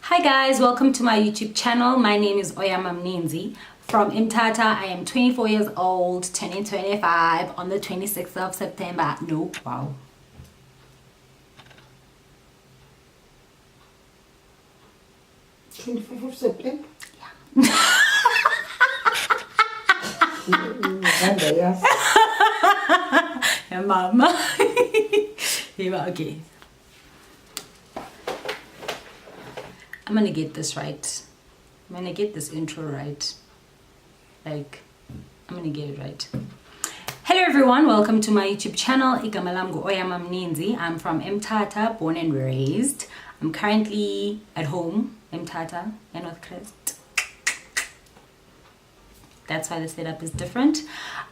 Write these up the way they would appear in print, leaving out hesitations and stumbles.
Hi guys, welcome to my YouTube channel. My name is Oyama Mninzi from Mtata. I am 24 years old, turning 25 on the 26th of September. No, wow. September? Yeah. Mama. Okay. I'm gonna get this right. I'm gonna get this intro right. Like, I'm gonna get it right. Hello everyone, welcome to my YouTube channel. Igama lam ngu Oyama Mninzi. I'm from Mtata, born and raised. I'm currently at home, Mtata, in North Crest. That's why the setup is different.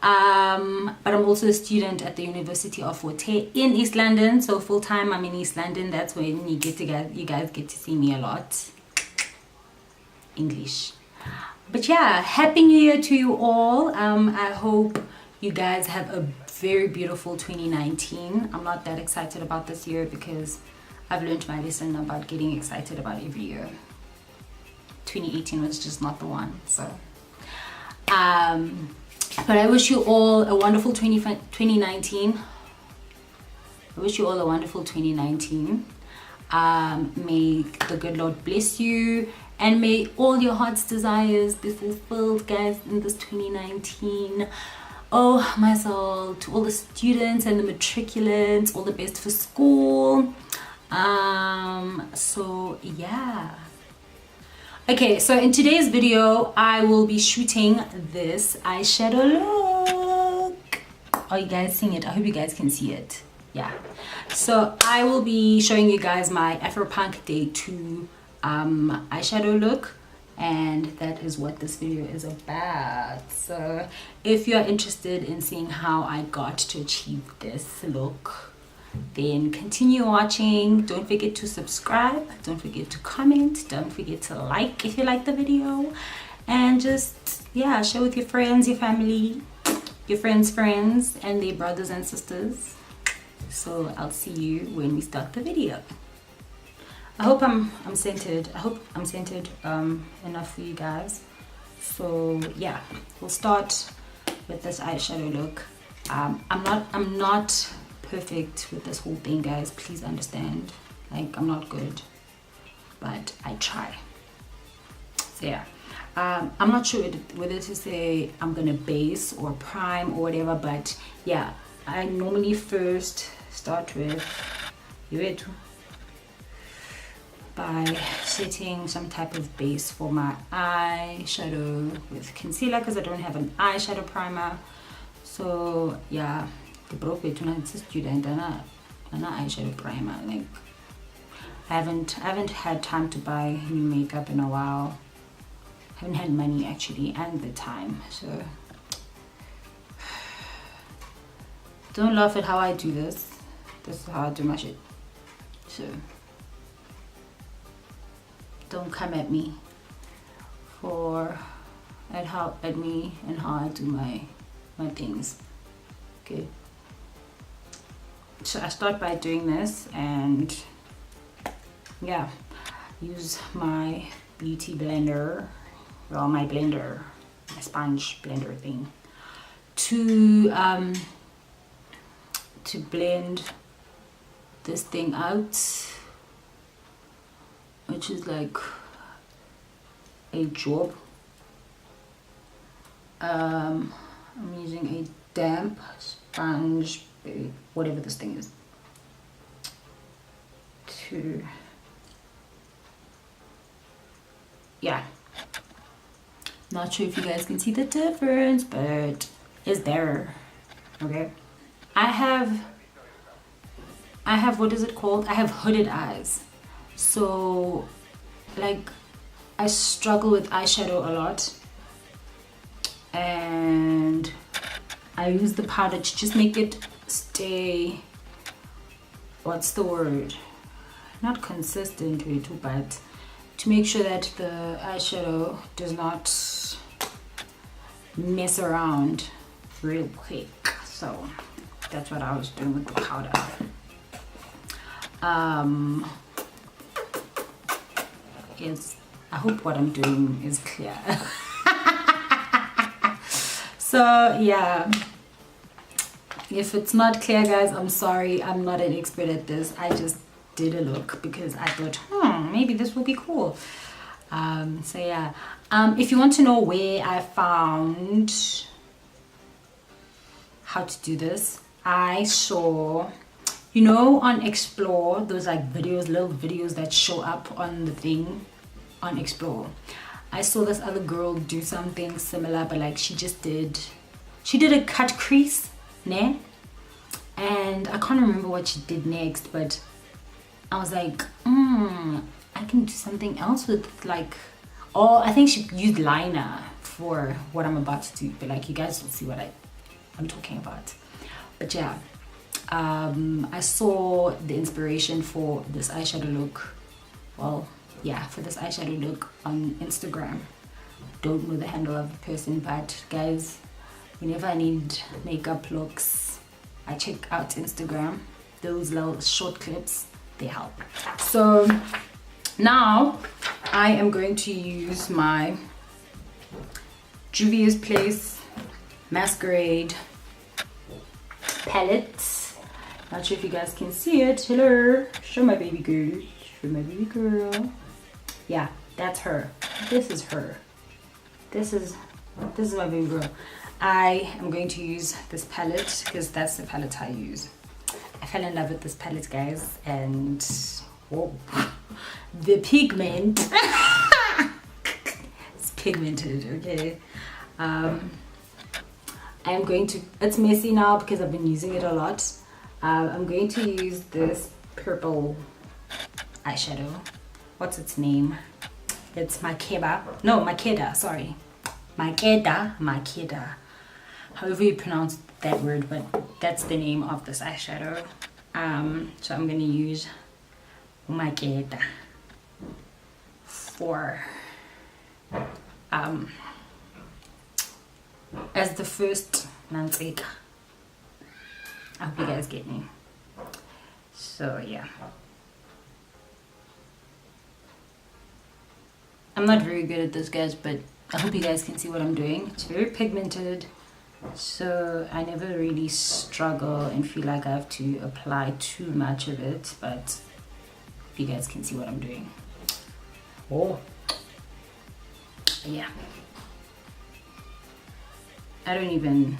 But I'm also a student at the University of Forte in East London. So full time I'm in East London. That's when you guys get to see me a lot. English. But yeah, happy new year to you all. I hope you guys have a very beautiful 2019. I'm not that excited about this year because I've learned my lesson about getting excited about every year. 2018 was just not the one. So but I wish you all a wonderful 2019. I wish you all a wonderful 2019. May the good Lord bless you, and may all your heart's desires be fulfilled, guys, in this 2019. Oh my soul, to all the students and the matriculants, all the best for school. So yeah. Okay, so in today's video, I will be shooting this eyeshadow look. Are you guys seeing it? I hope you guys can see it. Yeah. So I will be showing you guys my AfroPunk Day 2 eyeshadow look. And that is what this video is about. So if you're interested in seeing how I got to achieve this look, then continue watching. Don't forget to subscribe, don't forget to comment, don't forget to like if you like the video, and just yeah, share with your friends, your family, your friends and their brothers and sisters. So I'll see you when we start the video. I hope I'm centered. I hope I'm centered enough for you guys. So yeah, we'll start with this eyeshadow look. I'm not perfect with this whole thing, guys, please understand. Like, I'm not good, but I try. So yeah, I'm not sure whether to say I'm gonna base or prime or whatever, but yeah, I normally first start with by setting some type of base for my eyeshadow with concealer, because I don't have an eyeshadow primer. So yeah, the broke way to student and an eyeshadow primer. Like, I haven't had time to buy new makeup in a while. Haven't had money actually, and the time. So don't laugh at how I do this. This is how I do my shit. So don't come at me at me and how I do my things. Okay. So I start by doing this, and yeah, use my beauty blender, well, my sponge blender thing, to blend this thing out, which is like a job. I'm using a damp sponge, whatever this thing is, to yeah, not sure if you guys can see the difference, but it's there. Okay, I have what is it called, I have hooded eyes, so like I struggle with eyeshadow a lot, and I use the powder to just make it stay, what's the word, not consistent way too, but to make sure that the eyeshadow does not mess around real quick. So that's what I was doing with the powder. is, I hope what I'm doing is clear. So yeah, if it's not clear, guys, I'm sorry. I'm not an expert at this. I just did a look because I thought, maybe this will be cool. So yeah, if you want to know where I found how to do this, I saw, you know, on Explore, those like videos, little videos that show up on the thing on Explore. I saw this other girl do something similar, but like she did a cut crease, ne? And I can't remember what she did next, but I was like, I can do something else with like, oh, I think she used liner for what I'm about to do, but like you guys will see what I'm talking about. But yeah, I saw the inspiration for this eyeshadow look, well, yeah, for this eyeshadow look on Instagram. Don't know the handle of the person, but guys, whenever I need makeup looks, I check out Instagram. Those little short clips, they help. So now I am going to use my Juvia's Place Masquerade palette. Not sure if you guys can see it. Hello, show my baby girl, show my baby girl. Yeah, that's her. This is her. This is my baby girl. I am going to use this palette because that's the palette I use. I fell in love with this palette, guys, and whoa, the pigment. It's pigmented, okay. I'm going to, it's messy now because I've been using it a lot. I'm going to use this purple eyeshadow. What's its name? It's Makeda, sorry. Makeda. However you pronounce that word, but that's the name of this eyeshadow. So I'm gonna use Makeda for as the first Mninzi. I hope you guys get me. So yeah, I'm not very good at this, guys, but I hope you guys can see what I'm doing. It's very pigmented, so I never really struggle and feel like I have to apply too much of it, but you guys can see what I'm doing. Oh yeah, I don't even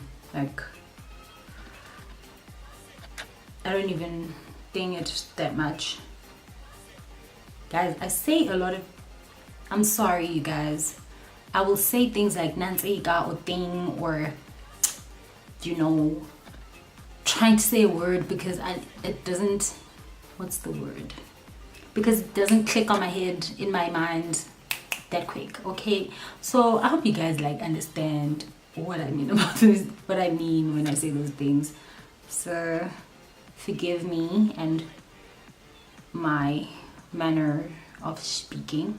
thing it that much, guys. I say a lot of, I'm sorry you guys, I will say things like Nanzika or thing, or you know, trying to say a word because it doesn't, what's the word, because it doesn't click on my head, in my mind that quick. Okay, so I hope you guys like understand what I mean about this, what I mean when I say those things. So forgive me and my manner of speaking.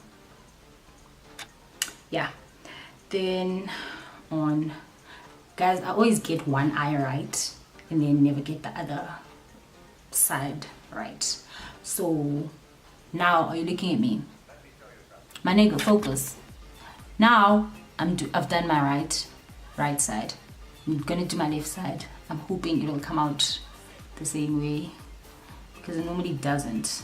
Yeah, then on, guys, I always get one eye right and then never get the other side right. So now, are you looking at me? My nigga, focus. Now I've done my right side. I'm gonna do my left side. I'm hoping it'll come out the same way because it normally doesn't.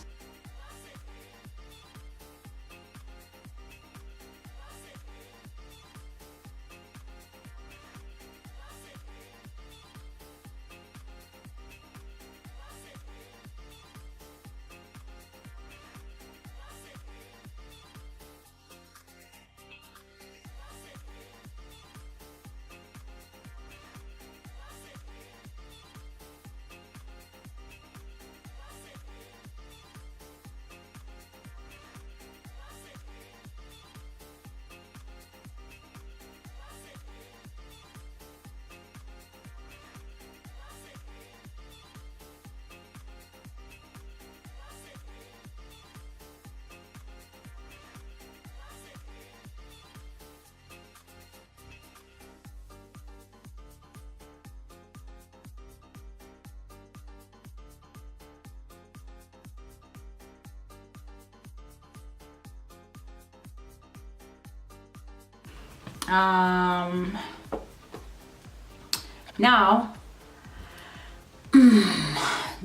Now,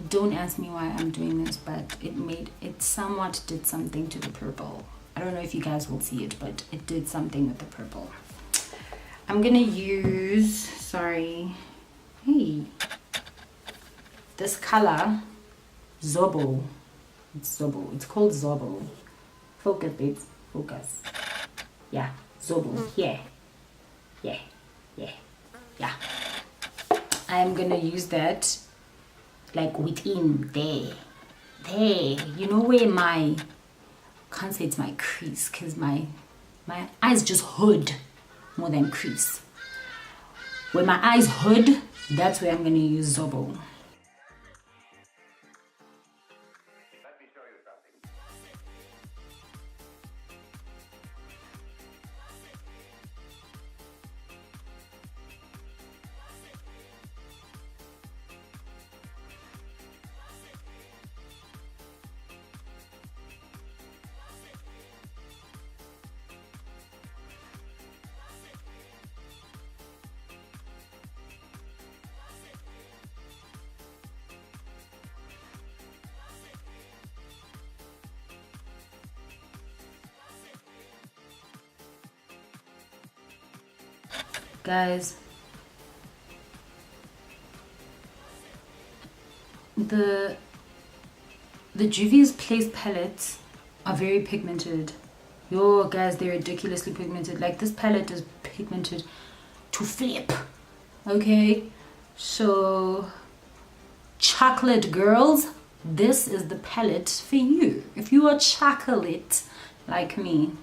don't ask me why I'm doing this, but it somewhat did something to the purple. I don't know if you guys will see it, but it did something with the purple. I'm gonna use, sorry, hey, this color, Zobo. It's Zobo. It's called Zobo. Focus, babes. Focus. Yeah, Zobo. Yeah. Yeah. Yeah. Yeah. I'm gonna use that like within there. There. You know where my, can't say it's my crease, because my eyes just hood more than crease. Where my eyes hood, that's where I'm gonna use Zobo. Guys, the Juvia's Place palettes are very pigmented. Yo guys, they're ridiculously pigmented. Like, this palette is pigmented to flip. Okay, so chocolate girls, this is the palette for you. If you are chocolate like me,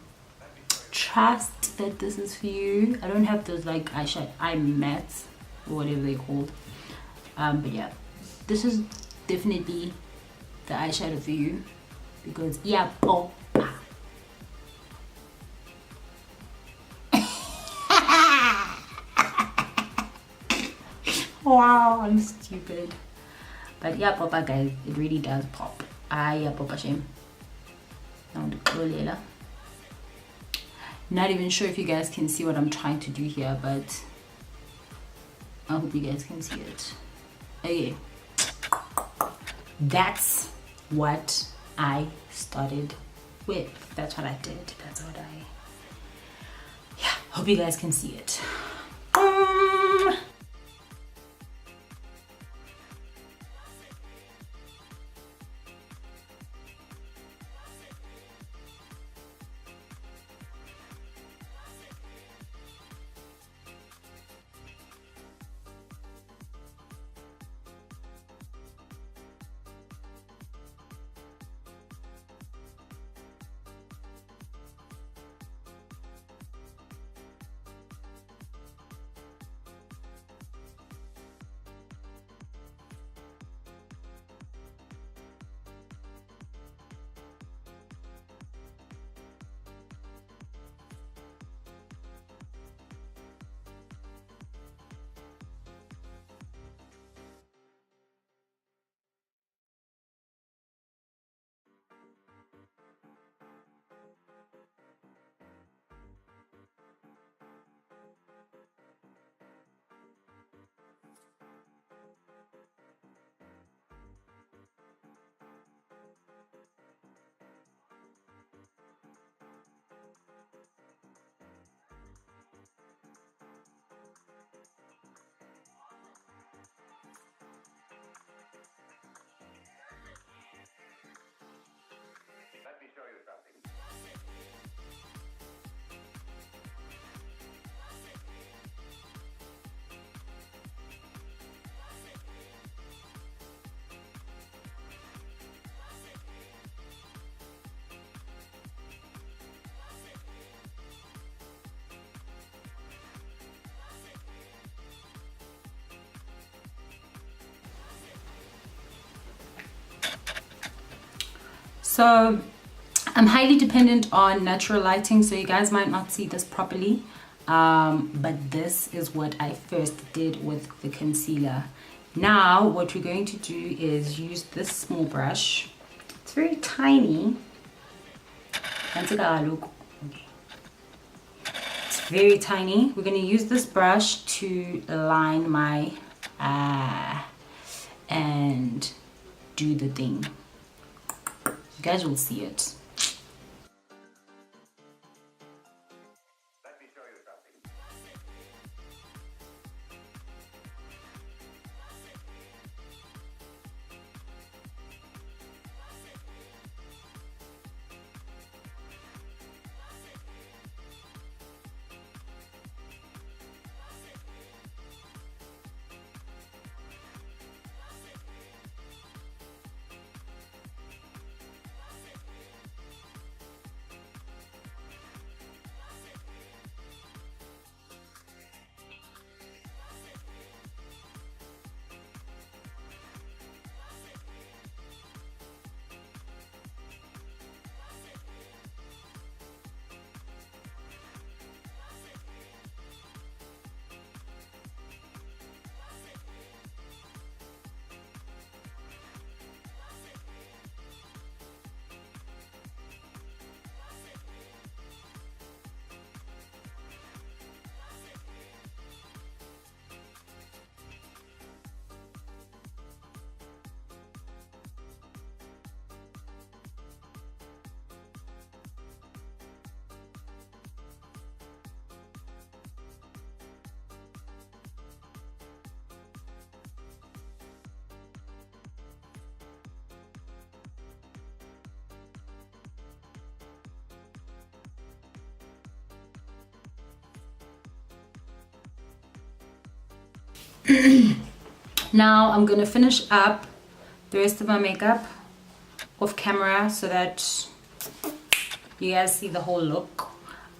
trust that this is for you. I don't have those like eyeshadow eye mats or whatever they're called, but yeah, this is definitely the eyeshadow for you, because yeah, oh. Wow, I'm stupid, but yeah, papa guys, it really does pop. Yeah, papa shame. Not even sure if you guys can see what I'm trying to do here, but I hope you guys can see it. Okay, that's what I started with. That's what I did. That's what yeah, hope you guys can see it. Let me show you something. So I'm highly dependent on natural lighting, so you guys might not see this properly, but this is what I first did with the concealer. Now what we're going to do is use this small brush. It's very tiny. It's very tiny. We're going to use this brush to line my eye and do the thing. You guys will see it. Now I'm gonna finish up the rest of my makeup off camera so that you guys see the whole look.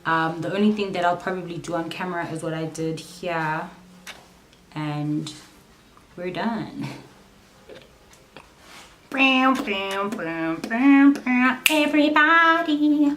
The only thing that I'll probably do on camera is what I did here, and we're done. Everybody.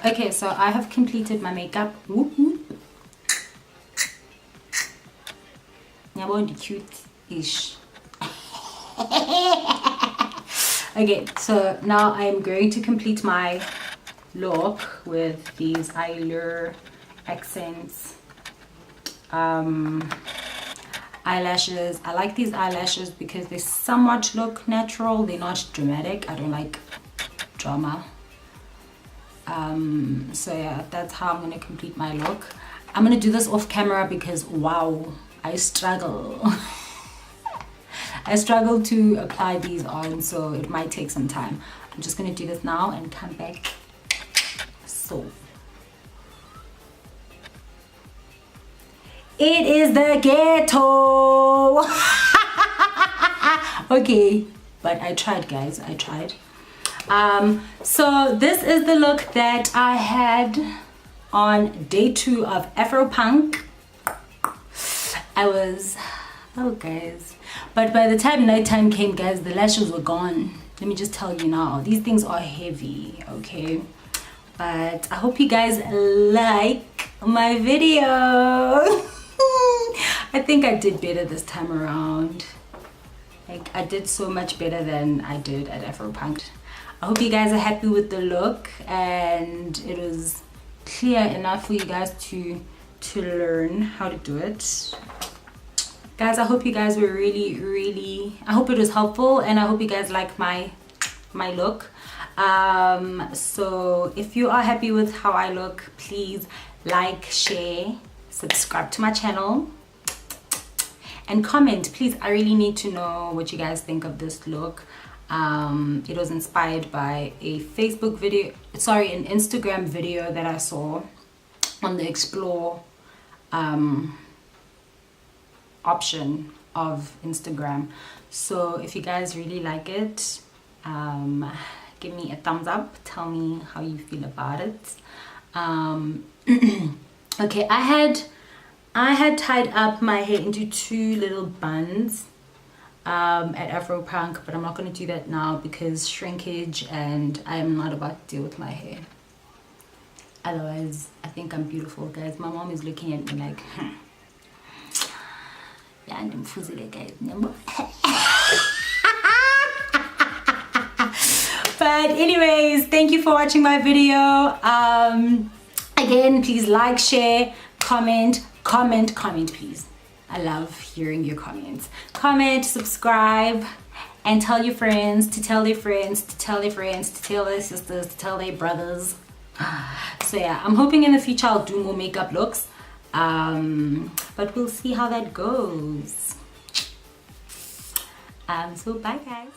Okay, so I have completed my makeup. Whoop, whoop. Yeah, cute-ish. Okay, so now I'm going to complete my look with these Eylure Accents eyelashes. I like these eyelashes because they somewhat look natural. They're not dramatic. I don't like drama. So yeah, that's how I'm gonna complete my look. I'm gonna do this off camera because wow, I struggle. I struggle to apply these on, so it might take some time. I'm just gonna do this now and come back. So it is the ghetto. Okay, but I tried, guys. I tried. So this is the look that I had on day 2 of AfroPunk. Oh guys, but by the time nighttime came, guys, the lashes were gone. Let me just tell you now, these things are heavy, okay? But I hope you guys like my video. I think I did better this time around. Like, I did so much better than I did at AfroPunk. I hope you guys are happy with the look and it was clear enough for you guys to learn how to do it. Guys, I hope you guys were really, I hope it was helpful and I hope you guys like my look. So if you are happy with how I look, please like, share, subscribe to my channel and comment, please. I really need to know what you guys think of this look. It was inspired by a Facebook video, sorry, an Instagram video that I saw on the explore option of Instagram. So if you guys really like it, give me a thumbs up, tell me how you feel about it. Okay, I had tied up my hair into 2 little buns at AfroPunk, but I'm not going to do that now because shrinkage and I am not about to deal with my hair. Otherwise, I think I'm beautiful, guys. My mom is looking at me like, yeah, I'm fuzzy, guys. But anyways, thank you for watching my video. Again, please like, share, comment, please. I love hearing your comments. Comment, subscribe, and tell your friends to tell their friends to tell their friends to tell their sisters to tell their brothers. So yeah, I'm hoping in the future I'll do more makeup looks, but we'll see how that goes. So bye, guys.